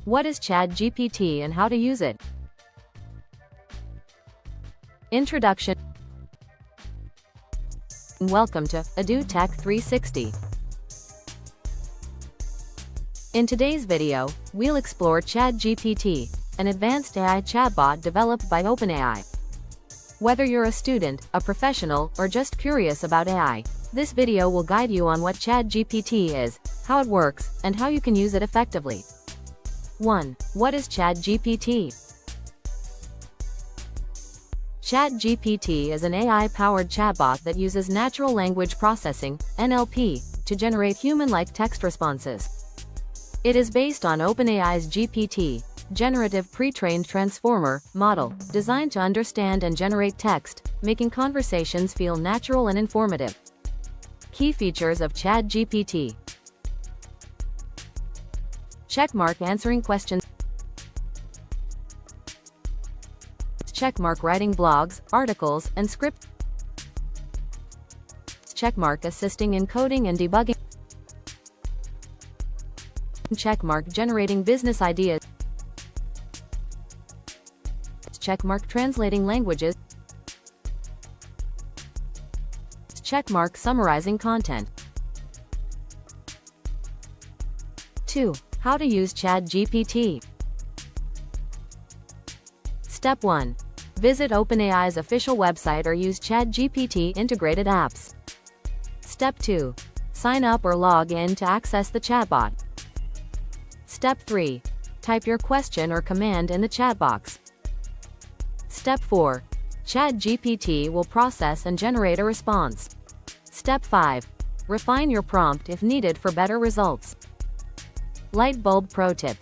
What is ChatGPT and how to use it? Introduction. Welcome to EduTech 360. In today's video, we'll explore ChatGPT, an advanced AI chatbot developed by OpenAI. Whether you're a student, a professional, or just curious about AI, this video will guide you on what ChatGPT is, how it works, and how you can use it effectively. 1. What is ChatGPT? ChatGPT is an AI-powered chatbot that uses natural language processing, NLP, to generate human-like text responses. It is based on OpenAI's GPT, generative pre-trained transformer, model, designed to understand and generate text, making conversations feel natural and informative. Key features of ChatGPT. Checkmark answering questions. Checkmark writing blogs, articles, and scripts. Checkmark assisting in coding and debugging. Checkmark generating business ideas. Checkmark translating languages. Checkmark summarizing content. 2. How to use ChatGPT. Step 1. Visit OpenAI's official website or use ChatGPT integrated apps. Step 2. Sign up or log in to access the chatbot. Step 3. Type your question or command in the chat box. Step 4. ChatGPT will process and generate a response. Step 5. Refine your prompt if needed for better results. Light bulb pro tip.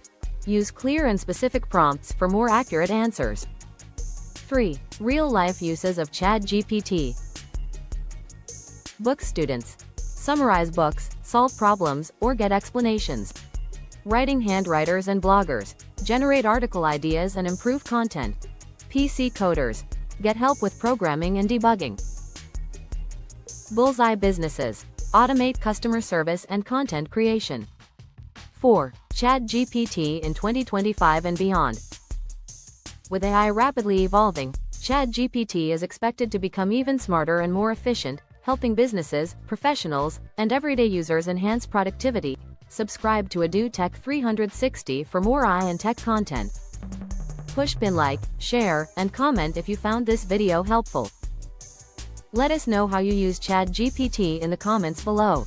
Use clear and specific prompts for more accurate answers. 3. Real-life uses of ChatGPT. Book students. Summarize books, solve problems, or get explanations. Writing handwriters and bloggers. Generate article ideas and improve content. PC coders. Get help with programming and debugging. Bullseye businesses. Automate customer service and content creation. 4. ChatGPT in 2025 and beyond. With AI rapidly evolving, ChatGPT is expected to become even smarter and more efficient, helping businesses, professionals, and everyday users enhance productivity. Subscribe to EduTech 360 for more AI and tech content. Push pin like, share, and comment if you found this video helpful. Let us know how you use ChatGPT in the comments below.